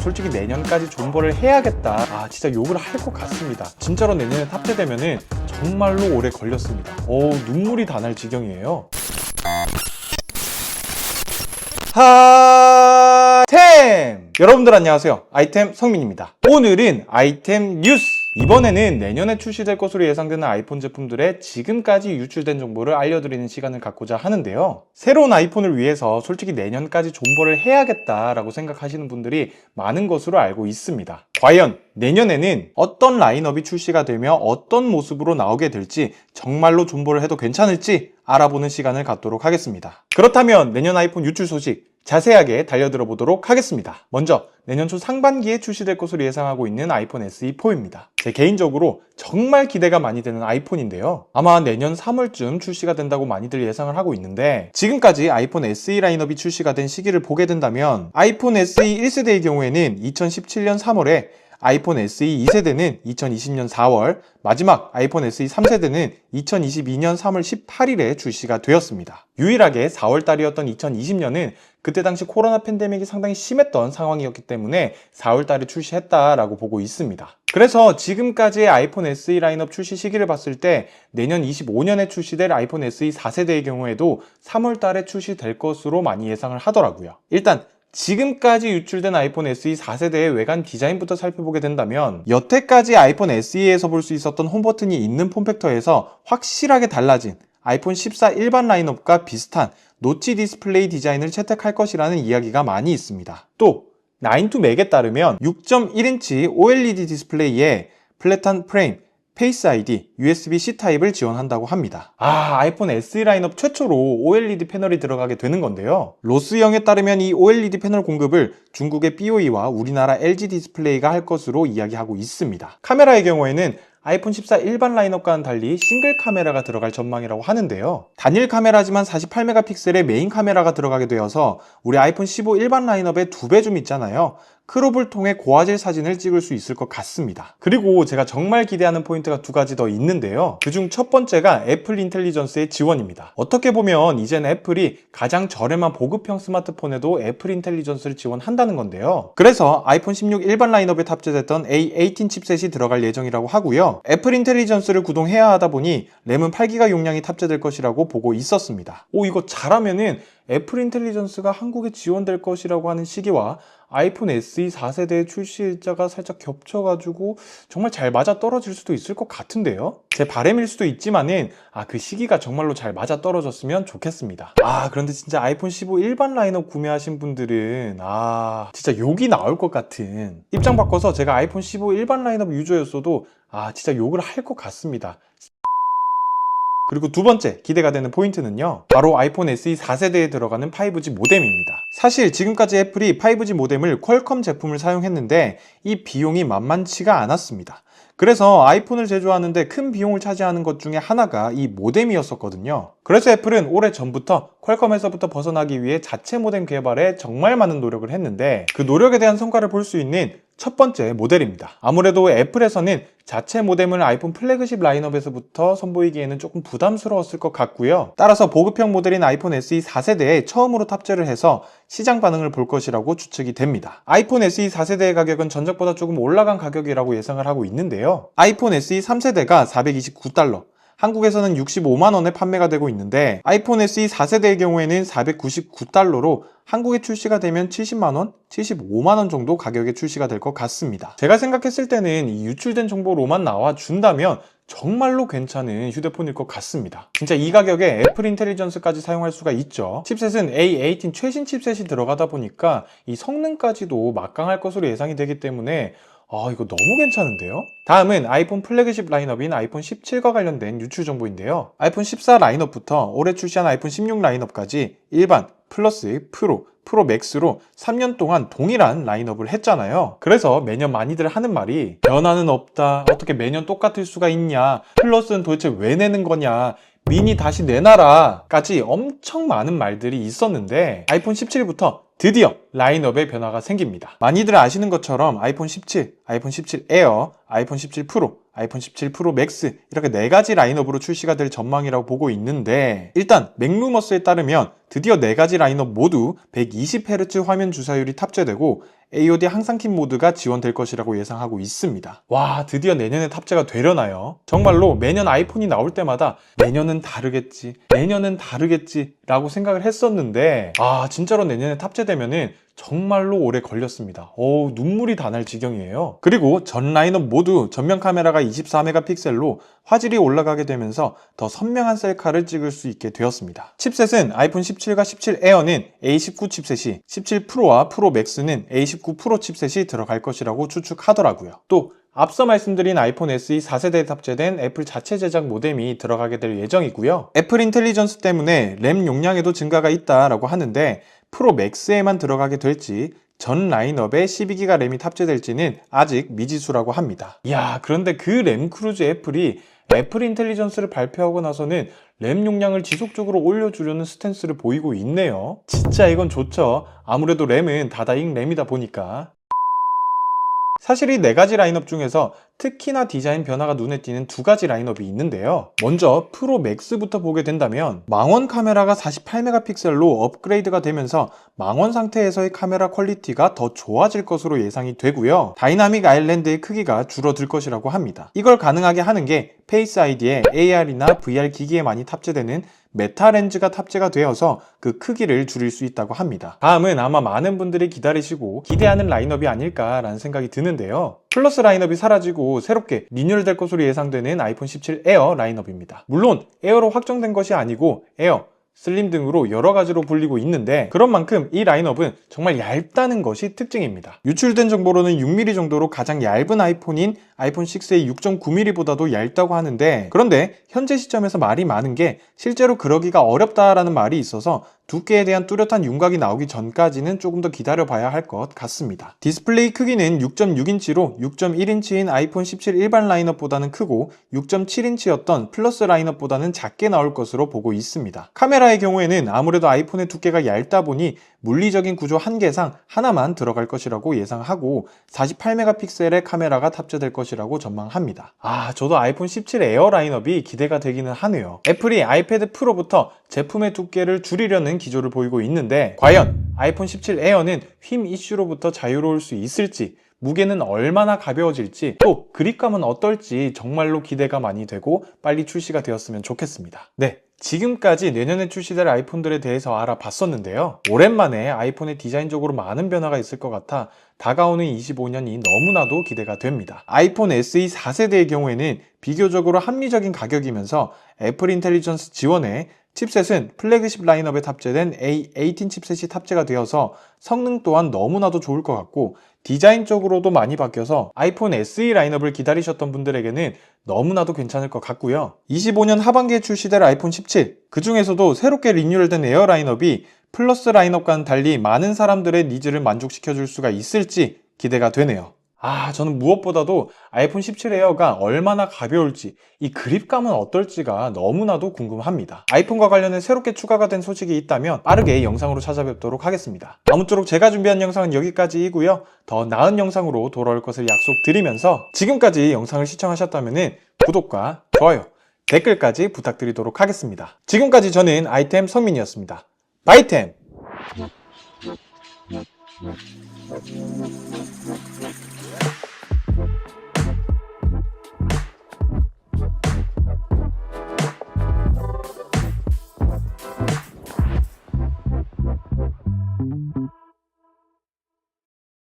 솔직히 내년까지 존버를 해야겠다, 진짜 욕을 할 것 같습니다. 진짜로 내년에 탑재되면은 정말로 오래 걸렸습니다. 눈물이 다 날 지경이에요. 하템! 여러분들 안녕하세요. 아이템 성민입니다. 오늘은 아이템 뉴스! 이번에는 내년에 출시될 것으로 예상되는 아이폰 제품들의 지금까지 유출된 정보를 알려드리는 시간을 갖고자 하는데요. 새로운 아이폰을 위해서 솔직히 내년까지 존버를 해야겠다라고 생각하시는 분들이 많은 것으로 알고 있습니다. 과연 내년에는 어떤 라인업이 출시가 되며 어떤 모습으로 나오게 될지, 정말로 존버를 해도 괜찮을지 알아보는 시간을 갖도록 하겠습니다. 그렇다면 내년 아이폰 유출 소식 자세하게 달려들어 보도록 하겠습니다. 먼저 내년 초 상반기에 출시될 것으로 예상하고 있는 아이폰 SE4입니다. 제 개인적으로 정말 기대가 많이 되는 아이폰인데요. 아마 내년 3월쯤 출시가 된다고 많이들 예상을 하고 있는데, 지금까지 아이폰 SE 라인업이 출시가 된 시기를 보게 된다면 아이폰 SE 1세대의 경우에는 2017년 3월에, 아이폰 SE 2세대는 2020년 4월, 마지막 아이폰 SE 3세대는 2022년 3월 18일에 출시가 되었습니다. 유일하게 4월달이었던 2020년은 그때 당시 코로나 팬데믹이 상당히 심했던 상황이었기 때문에 4월달에 출시했다라고 보고 있습니다. 그래서 지금까지의 아이폰 SE 라인업 출시 시기를 봤을 때 내년 25년에 출시될 아이폰 SE 4세대의 경우에도 3월달에 출시될 것으로 많이 예상을 하더라고요. 일단 지금까지 유출된 아이폰 SE 4세대의 외관 디자인부터 살펴보게 된다면, 여태까지 아이폰 SE에서 볼 수 있었던 홈 버튼이 있는 폼팩터에서 확실하게 달라진 아이폰 14 일반 라인업과 비슷한 노치 디스플레이 디자인을 채택할 것이라는 이야기가 많이 있습니다. 또 9to5Mac에 따르면 6.1인치 OLED 디스플레이에 플랫한 프레임, 페이스 ID, USB-C 타입을 지원한다고 합니다. 아이폰 SE 라인업 최초로 OLED 패널이 들어가게 되는 건데요. 로스영에 따르면 이 OLED 패널 공급을 중국의 BOE와 우리나라 LG 디스플레이가 할 것으로 이야기하고 있습니다. 카메라의 경우에는 아이폰 14 일반 라인업과는 달리 싱글 카메라가 들어갈 전망이라고 하는데요. 단일 카메라지만 48메가픽셀의 메인 카메라가 들어가게 되어서 우리 아이폰 15 일반 라인업의 2배 좀 있잖아요. 크롭을 통해 고화질 사진을 찍을 수 있을 것 같습니다. 그리고 제가 정말 기대하는 포인트가 두 가지 더 있는데요. 그중 첫 번째가 애플 인텔리전스의 지원입니다. 어떻게 보면 이제는 애플이 가장 저렴한 보급형 스마트폰에도 애플 인텔리전스를 지원한다는 건데요. 그래서 아이폰 16 일반 라인업에 탑재됐던 A18 칩셋이 들어갈 예정이라고 하고요. 애플 인텔리전스를 구동해야 하다 보니 램은 8기가 용량이 탑재될 것이라고 보고 있었습니다. 이거 잘하면은 애플 인텔리전스가 한국에 지원될 것이라고 하는 시기와 아이폰 SE 4세대의 출시 일자가 살짝 겹쳐가지고 정말 잘 맞아 떨어질 수도 있을 것 같은데요. 제 바람일 수도 있지만은 그 시기가 정말로 잘 맞아 떨어졌으면 좋겠습니다. 그런데 진짜 아이폰 15 일반 라인업 구매하신 분들은 진짜 욕이 나올 것 같은, 입장 바꿔서 제가 아이폰 15 일반 라인업 유저였어도 진짜 욕을 할 것 같습니다. 그리고 두 번째 기대가 되는 포인트는요, 바로 아이폰 SE 4세대에 들어가는 5G 모뎀입니다. 사실 지금까지 애플이 5G 모뎀을 퀄컴 제품을 사용했는데 이 비용이 만만치가 않았습니다. 그래서 아이폰을 제조하는데 큰 비용을 차지하는 것 중에 하나가 이 모뎀이었었거든요. 그래서 애플은 오래 전부터 퀄컴에서부터 벗어나기 위해 자체 모뎀 개발에 정말 많은 노력을 했는데, 그 노력에 대한 성과를 볼 수 있는 첫 번째 모델입니다. 아무래도 애플에서는 자체 모뎀을 아이폰 플래그십 라인업에서부터 선보이기에는 조금 부담스러웠을 것 같고요. 따라서 보급형 모델인 아이폰 SE 4세대에 처음으로 탑재를 해서 시장 반응을 볼 것이라고 추측이 됩니다. 아이폰 SE 4세대의 가격은 전작보다 조금 올라간 가격이라고 예상을 하고 있는데요. 아이폰 SE 3세대가 429달러, 한국에서는 65만원에 판매가 되고 있는데, 아이폰 SE 4세대의 경우에는 499달러로 한국에 출시가 되면 70만원, 75만원 정도 가격에 출시가 될 것 같습니다. 제가 생각했을 때는 이 유출된 정보로만 나와준다면 정말로 괜찮은 휴대폰일 것 같습니다. 진짜 이 가격에 애플 인텔리전스까지 사용할 수가 있죠. 칩셋은 A18 최신 칩셋이 들어가다 보니까 이 성능까지도 막강할 것으로 예상이 되기 때문에 이거 너무 괜찮은데요? 다음은 아이폰 플래그십 라인업인 아이폰 17과 관련된 유출 정보인데요. 아이폰 14 라인업부터 올해 출시한 아이폰 16 라인업까지 일반, 플러스, 프로, 프로 맥스로 3년 동안 동일한 라인업을 했잖아요. 그래서 매년 많이들 하는 말이 변화는 없다, 어떻게 매년 똑같을 수가 있냐, 플러스는 도대체 왜 내는 거냐, 미니 다시 내놔라 까지 엄청 많은 말들이 있었는데, 아이폰 17부터 드디어 라인업에 변화가 생깁니다. 많이들 아시는 것처럼 아이폰 17, 아이폰 17 에어, 아이폰 17 프로, 아이폰 17 프로 맥스 이렇게 4가지 라인업으로 출시가 될 전망이라고 보고 있는데, 일단 맥루머스에 따르면 드디어 4가지 라인업 모두 120Hz 화면 주사율이 탑재되고 AOD 항상킴 모드가 지원될 것이라고 예상하고 있습니다. 와, 드디어 내년에 탑재가 되려나요? 정말로 매년 아이폰이 나올 때마다 내년은 다르겠지, 내년은 다르겠지 라고 생각을 했었는데, 진짜로 내년에 탑재되면은 정말로 오래 걸렸습니다. 눈물이 다 날 지경이에요. 그리고 전 라인업 모두 전면 카메라가 24메가픽셀로 화질이 올라가게 되면서 더 선명한 셀카를 찍을 수 있게 되었습니다. 칩셋은 아이폰 17과 17 에어는 A19 칩셋이, 17 프로와 프로 맥스는 A19 프로 칩셋이 들어갈 것이라고 추측하더라고요. 또 앞서 말씀드린 아이폰 SE 4세대에 탑재된 애플 자체 제작 모뎀이 들어가게 될 예정이고요. 애플 인텔리전스 때문에 램 용량에도 증가가 있다라고 하는데 프로 맥스에만 들어가게 될지 전 라인업에 12기가 램이 탑재될지는 아직 미지수라고 합니다. 그런데 그 램 크루즈 애플이 애플 인텔리전스를 발표하고 나서는 램 용량을 지속적으로 올려주려는 스탠스를 보이고 있네요. 진짜 이건 좋죠. 아무래도 램은 다다익 램이다 보니까. 사실 이 4가지 라인업 중에서 특히나 디자인 변화가 눈에 띄는 2가지 라인업이 있는데요. 먼저 프로 맥스부터 보게 된다면 망원 카메라가 48메가픽셀로 업그레이드가 되면서 망원 상태에서의 카메라 퀄리티가 더 좋아질 것으로 예상이 되고요. 다이나믹 아일랜드의 크기가 줄어들 것이라고 합니다. 이걸 가능하게 하는 게 페이스 아이디에 AR이나 VR 기기에 많이 탑재되는 메타 렌즈가 탑재가 되어서 그 크기를 줄일 수 있다고 합니다. 다음은 아마 많은 분들이 기다리시고 기대하는 라인업이 아닐까라는 생각이 드는데요. 플러스 라인업이 사라지고 새롭게 리뉴얼될 것으로 예상되는 아이폰 17 에어 라인업입니다. 물론 에어로 확정된 것이 아니고 에어, 슬림 등으로 여러 가지로 불리고 있는데 그런 만큼 이 라인업은 정말 얇다는 것이 특징입니다. 유출된 정보로는 6mm 정도로 가장 얇은 아이폰인 아이폰 6의 6.9mm보다도 얇다고 하는데, 그런데 현재 시점에서 말이 많은 게 실제로 그러기가 어렵다라는 말이 있어서 두께에 대한 뚜렷한 윤곽이 나오기 전까지는 조금 더 기다려봐야 할 것 같습니다. 디스플레이 크기는 6.6인치로 6.1인치인 아이폰 17 일반 라인업보다는 크고 6.7인치였던 플러스 라인업보다는 작게 나올 것으로 보고 있습니다. 카메라의 경우에는 아무래도 아이폰의 두께가 얇다 보니 물리적인 구조 한계상 하나만 들어갈 것이라고 예상하고 48메가픽셀의 카메라가 탑재될 것이라고 전망합니다. 저도 아이폰 17 에어 라인업이 기대가 되기는 하네요. 애플이 아이패드 프로부터 제품의 두께를 줄이려는 기조를 보이고 있는데 과연 아이폰 17 에어는 휨 이슈로부터 자유로울 수 있을지, 무게는 얼마나 가벼워질지, 또 그립감은 어떨지 정말로 기대가 많이 되고 빨리 출시가 되었으면 좋겠습니다. 네, 지금까지 내년에 출시될 아이폰들에 대해서 알아봤었는데요. 오랜만에 아이폰의 디자인적으로 많은 변화가 있을 것 같아 다가오는 25년이 너무나도 기대가 됩니다. 아이폰 SE 4세대의 경우에는 비교적으로 합리적인 가격이면서 애플 인텔리전스 지원에 칩셋은 플래그십 라인업에 탑재된 A18 칩셋이 탑재가 되어서 성능 또한 너무나도 좋을 것 같고 디자인적으로도 많이 바뀌어서 아이폰 SE 라인업을 기다리셨던 분들에게는 너무나도 괜찮을 것 같고요. 25년 하반기에 출시될 아이폰 17, 그 중에서도 새롭게 리뉴얼된 에어 라인업이 플러스 라인업과는 달리 많은 사람들의 니즈를 만족시켜줄 수가 있을지 기대가 되네요. 저는 무엇보다도 아이폰 17 에어가 얼마나 가벼울지, 이 그립감은 어떨지가 너무나도 궁금합니다. 아이폰과 관련해 새롭게 추가가 된 소식이 있다면 빠르게 영상으로 찾아뵙도록 하겠습니다. 아무쪼록 제가 준비한 영상은 여기까지이고요. 더 나은 영상으로 돌아올 것을 약속드리면서 지금까지 영상을 시청하셨다면 구독과 좋아요, 댓글까지 부탁드리도록 하겠습니다. 지금까지 저는 아이템 성민이었습니다. 바이템!